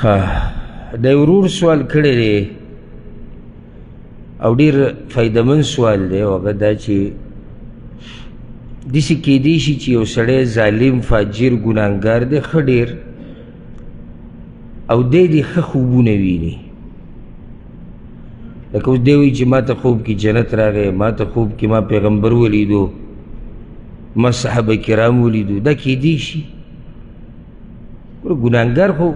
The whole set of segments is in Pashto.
د ورور سوال کړی دی او ډېر فایدهمند سوال دی او هغه دا چې داسې کیدی شي چې یو سړی ظالم فاجر ګناهګار دی ښه ډېر او دی دې ښه خوبونه ویني لکه اوس دی وایي چې ما ته خوب کې جنت راغی ما ته خوب کې ما پیغمبر ولیدو ما صحابه کرام ولیدو دا کیدی شي ګناهګار خو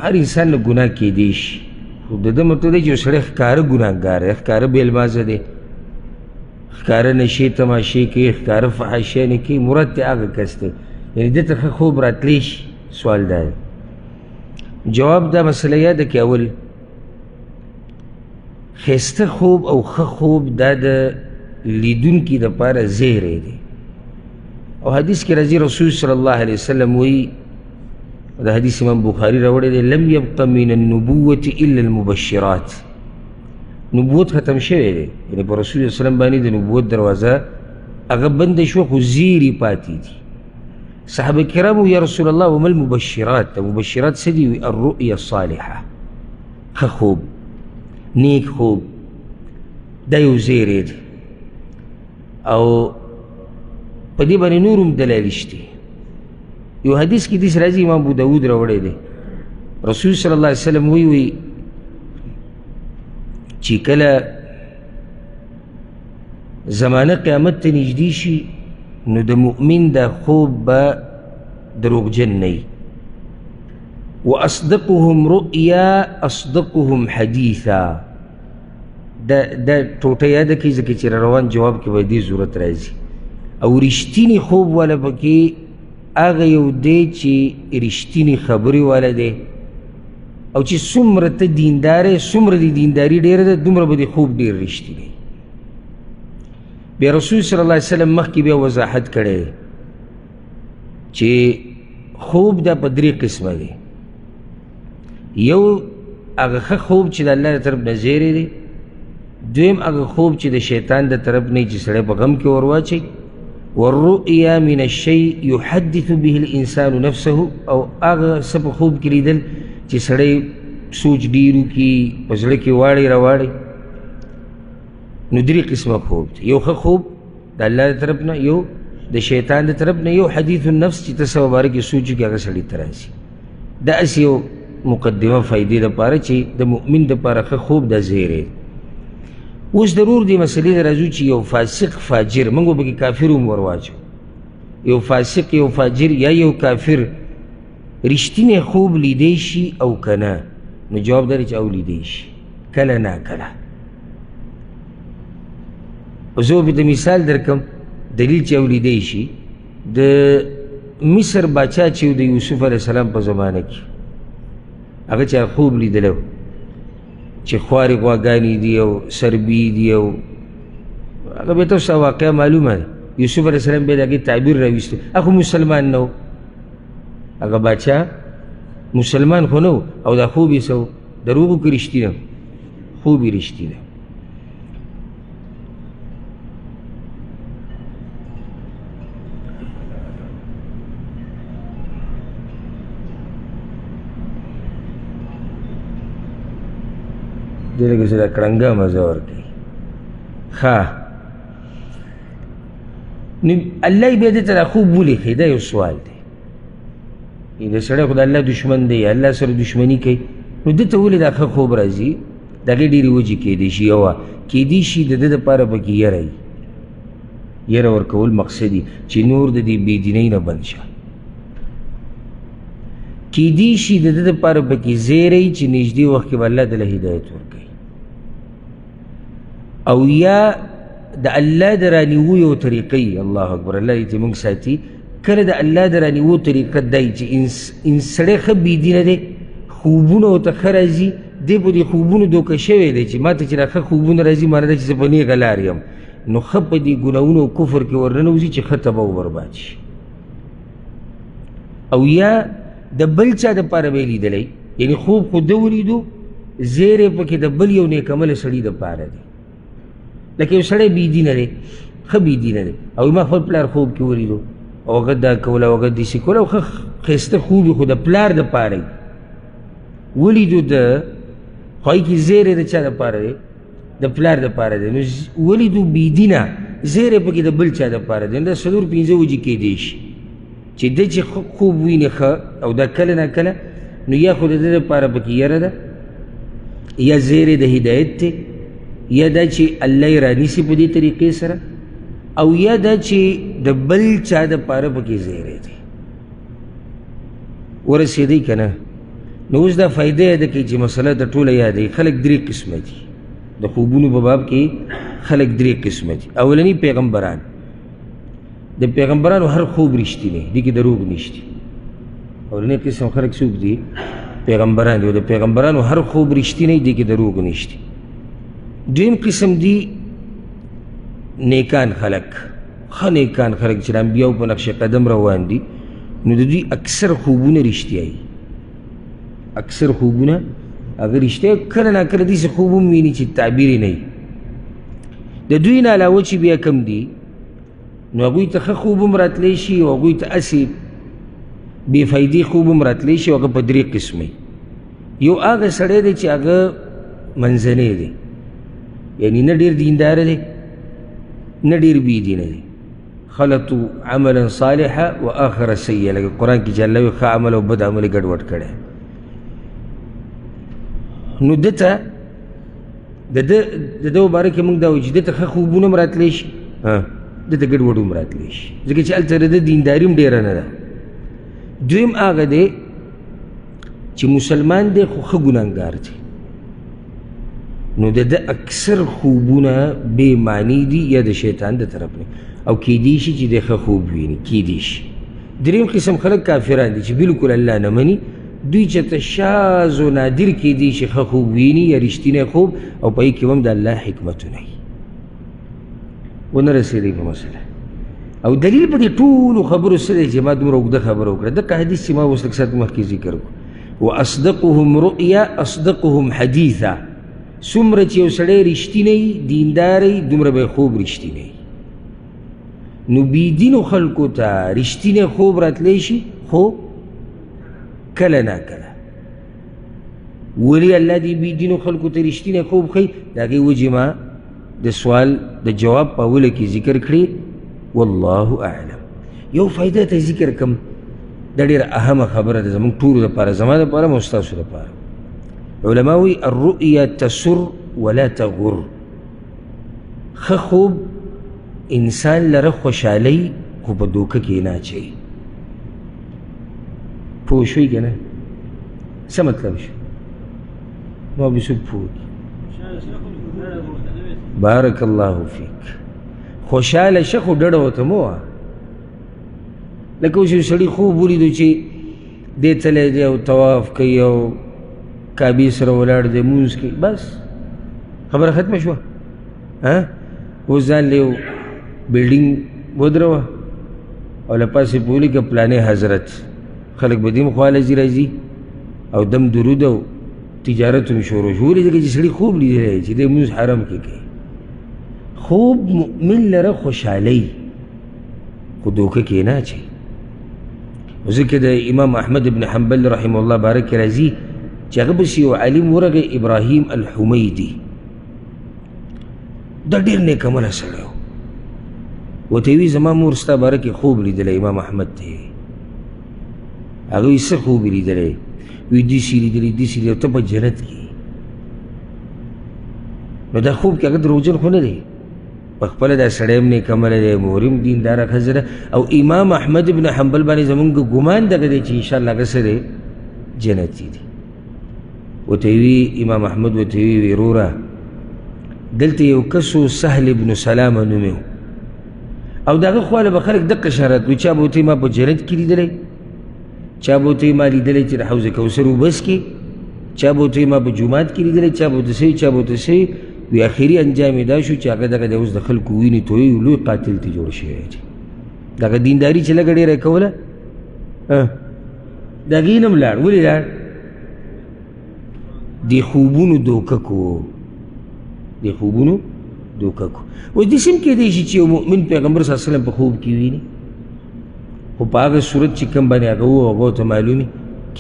هر انسان له ګناه کیدی شي خو د ده مطلب دی چې یو سړی ښکاره ګناهګار دی ښکاره بې المازه دی ښکاره نشې تماشې کوي ښکاره فحاشیانې کوي مراد ته هغه کس دی یعنې ده ته ښه خوب راتلی شي سوال دا دی جواب دا مسله یاده کړئ اول ښایسته خوب او ښه خوب دا د لیدونکي دپاره زیری دی او حدیث کې راځي رسول صلی الله علیه وسلم وایي دا حدیث امام بخاری راوړی دی لم یبق من النبوة الا المبشرات نبوت ختم شوی دی یعنې په رسول الله وسلم باندې د نبوت دروازه هغه بنده شوه خو زیري پاتې دي صحابه کرامو یا رسول الله وما المبشرات مبشرات څه دي الرؤیا الصالحه ښه خوب نیک خوب دا یو زیری دی او په دې باندې نور هم دلایل شته یو حدیث کې داسې راځي امام ابو داود راوړی دی رسول صلی الله علیه وسلم وی چې کله زمانه قیامت ته نږدې شي نو د مؤمن دا خوب به دروغجن نه وي واصدقهم رؤیا اصدقهم حدیثا دا ټوټه یاده کړئ ځکه چې روان جواب کې به دې ضرورت راځي او رښتینی خوب والا پکې هغه یو دی چې رښتینی خبرې والا دی او چې څومره ته دیندار یې څومره د دینداري ډېره ده دومره به د خوب ډېر رښتینی بیا رسول صلی الله علیه وسلم مخکې بیا وضاحت کړی چې خوب دا په درې قسمه دی یو هغه ښه خوب چې د الله د طرف نه زیری دی دویم هغه خوب چې د شیطان د طرف نه چې سړی په غم کې ورواچي والرؤیا من الشیء یحدث به الانسان نفسه او هغه څه په خوب کې لیدل چې سړی سوچ ډېر وکړي په زړه کې واړې راواړې نو درې قسمه خوب دی یو ښه خوب د الله د طرف نه یو د شیطان د طرف نه یو حدیث النفس چې ته څه مبارک یې سوچ وکړي هغه سړي ته راځي دا هسې یو مقدمه فایدې دپاره چې د مؤمن دپاره ښه خوب دا زیری اوس ضرور دې مسلې ته راځو چې یو فاسق فاجر موږ به پکې کافر هم ور واچو یو فاسق یو فاجر یا یو کافر رښتینی خوب لیدی شي او که نه نو جواب دا دی چې او لیدی شي کله نه کله زه به د مثال درکم دلیل چې او لیدی شي د مصر باچا چې د یوسف علیه السلام په زمانه کې هغه چې خوب لیدلی چې خوارې غواګانې دي او سربي دي او هغه بیا تاسو ته واقعه معلومه ده یوسف علیه السلام بیا د هغې تعبیر راویستو هغه مسلمان نه و هغه باچا مسلمان خو نه و او دا خوب یې څه و دروغ وکړي رښتینه خوب یې رښتینه دې لږه څه دا کړنګه مزه ورکوي ښه نو الله یې بیا دې ته دا خوب ولیکئ دا یو سوال دی د سړی خو د الله دشمن دی الله سره دشمني کوي نو ده ته ولې دا ښه خوب راځي د هغې ډېرې وجې کیدی شي یوه کیدی شي د ده دپاره پکې یره وي یره ورکول مقصد وي چې نور د دې بېدینۍ نه بند شه کیدی شي د ده دپاره پکې زیری چې نږدې وخت کې به الله دله هدایت ورکوي او یا د الله د رانیوو یو طریقه یي الله اکبر الله دې موږ ساتي کله د الله د رانیوو طریقه دا یي چې سړی ښه بېدینه دی خوبونه ورته ښه راځي دی په دې خوبونو دوکه شوی دی چې ما ته چې دا ښه خوبونه راځي معنی ده چې زه په نیغه لار یم نو ښه په دې ګناهونو او کفر کې ورننوځي چې ښه تباه و برباد شي او یا د بل چا دپاره به یې لیدلی یعنې خوب خو ده ولیدو زیری پکې د بل یو نیکعمله سړي دپاره دی لکه یو سړی بېدینه دی ښه بېدینه دی او ما خپل پلار خوب کې ولیدو او هغه دا کول او هغه داسې کول او ښه ښایسته خوب یې خو د پلار دپاره ولیدو ده خو هغې کې زیری د چا دپاره دی د پلار دپاره دی نو ولیدو بېدینه زیری پکې د بل چا دپاره دی نو دا څلور پنځه وجې کیدی شي چې ده چې خوب ویني ښه او دا کله نه کله نو یا خو د ده دپاره پکې یره ده یا زیری د هدایت دی یا دا چې الله یې رانیسي په دې طریقې سره او یا دا چې د بل چا دپاره پکې زیری دی ورسېدی که نه نو اوس دا فایده یاده کوي چې مسله د ټوله یادوي خلک درې قسمه دي د خوبونو په باب کې خلک درې قسمه دي اولني پیغمبران د پیغمبرانو هر خوب رښتینی دي کې دروغ نشته اولنی قسم خلک څوک دي پیغمبران دي او د پیغمبرانو هر خوب رښتینی دي کې دروغ نشته دویم قسم دي نیکان خلک ښه نیکان خلک چې د انبیاو په نقش قدم روان دي نو د دوی اکثر خوبونه رښتیا وي اکثر خوبونه هغه رښتیا کله نا کله داسې خوب هم ویني چې تعبیر یې نه وي د دوی نه علاوه چې بیا کم دي نو هغوی ته ښه خوب هم راتلی شي او هغوی ته هسې بې فایدې خوب هم راتلی شي او هغه په درې قسمه یو هغه سړی دی چې هغه منځنی دی یعنی نه ډېر دینداره دی نه ډېر بېدینه دی خلطو عملا صالحا و آخر سیئه لکه قرآن کې چې الله وایي ښه عمل او بد عمل یې ګډوډ کړی نو ده ته د ده مباره کې موږ دا وایو چې ده ته ښه خوبونه هم راتلی شي ده ته ګډوډ هم راتلی شي ځکه چې هلته د ده دینداري هم ډېره نه ده دویم هغه دی چې مسلمان دی خو ښه ګناهګار دی نو د ده اکثر خوبونه بې معنی دي یا د شیطان د طرف نه او کیدی شي چې د ښه خوب ویني کیدی شي دریم قسم خلک کافران دي چې بالکل الله نه مني دوی چې ته شاذ و نادر کیدی شي ښه خوب ویني یا رښتینی خوب او په هغې کې هم د الله حکمتونه وي ونه رسېدی په مسله او دلیل په دې ټولو خبرو څه دی چې ما دومره اوږده خبره وکړه دغه حدیث چې ما اوس لږ ساعت مخکې ذکر کړو واصدقهم رؤیا اصدقهم حدیثا څومره چې یو سړی رښتینی دینداری دومره به یې خوب رښتینی نو بېدینو خلکو ته رښتینی خوب راتلی شي خو کله نا کله ولې الله دې بېدینو خلکو ته رښتینی خوب ښیي د هغې وجې ما د سوال د جواب په اوله کې ذکر کړي والله اعلم یو فایده ته ذکر کم دا ډېره اهمه خبره ده زموږ ټولو دپاره زما دپاره هم او ستاسو دپاره علما وایي الرؤیا تسر ولا تغر ښه خوب انسان لره خوشحالۍ خو په دوکه کې نه اچوي پوه شوي که نه څه مطلب شو ما به څوک پوه بارک الله فیک خوشحاله شه خو ډډه ورته مه وه لکه اوس یو سړي خوب ولیدو چې دې تلی دی او طواف کوي او کعبې سره ولاړ دی مونځ کوي بس خبره ختمه شوه اوس ځان له یو بلډینګ ودروه او له پاسې پې ولیکه پلانې حضرت خلک به دې هم خواله ځي راځي او دم درود او تجارت هم شروع شو ولې ځکه چې سړي خوب لیدلی چې دی مونځ حرم کې کوي خوب مؤمن لره خوشحالۍ خو دوکه کې نه اچوي ځکه د امام احمد بن حنبل رحمه الله بارک راځي چې هغه پسې یو عالم ورغی ابراهیم الحمیدي دا ډېر نیک عمله سړی و ورته یې وي زما مور ستا باره کې خوب لیدلی امام احمد ته یې هغه وایي څه خوب یې لیدلی وایي داسې لیدلی داسې لیدلی ته په جنت کې نو دا خوب کې هغه دروغجن خو نه دی په خپله دا سړی هم نیک عمله دی مور هم دینداره ښځه ده او امام احمد بن حنبل باندې زمونږ ګمان دغه دی چې انشاءالله هغه څه دی جنتي دی ورته یې وي امام احمد ورته یې وي وروره دلته یو کس و سهل ابن سلامه نومې و او د هغه خواله به خلک دقه شرط وي چا به ورته ما په جنت کې لیدلی چا به ورته ما لیدلی چې د حوض کوثر وبس کې چا به ورته ما په جومات کې لیدلی چا به ورته څه چا به ورته څه وی اخري انجام یې دا شو چې هغه دغه دی اوس د خلکو وینې تویي لوی قاتل ته جوړ شوی دی دغه دینداري چې لږه ډېره یې کوله د هغې نه هم لاړ ولې لاړ دې خوبونو دوکه کو دې خوبونو دوکه کو اوس داسې هم کیدی شي چې یو مؤمن پیغمبر صلی الله علیه وسلم په خوب کې ویني خو په هغه صورت چې کوم باندې هغه و هغه ورته معلومي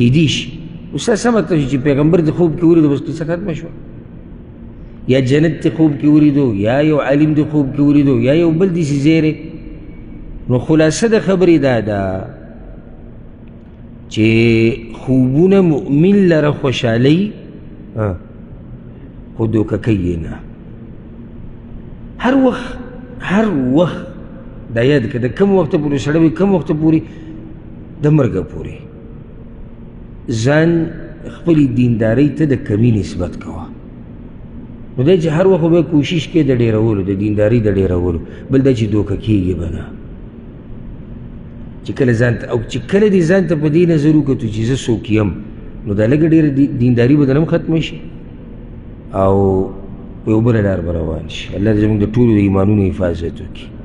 کیدی شي اوس څه مطلب چې پیغمبر د خوب کې ولیدو بس کیسه ختمه شوه یا جنت ته خوب کې ولیدو یا یو عالم د خوب کې ولیدو یا یو بل داسې زیری نو خلاصه د خبرې دا ده چې خوبونه مؤمن لره خوشحالي خو دوکه کوي نه هر وخت دا یاد کړه د کوم وخته پورې سړی وي کوم وخته پورې د مرګه پورې ځان خپلې دیندارۍ ته د کمي نسبت کوه نو دی چې هر وخت به کوشش کوي د ډېرولو د دیندارۍ د ډېرولو بل دا چې دوکه کېږي به نه چې کله ځان ته او چې کله دې ځان ته په دې نظر وکتو چې زه څوک یم نو دا لږه ډېره دینداري به دنه هم ختمه شي او په یو بله لار به روان شي الله دې زموږ د ټولو ایمانونو حفاظت وکړي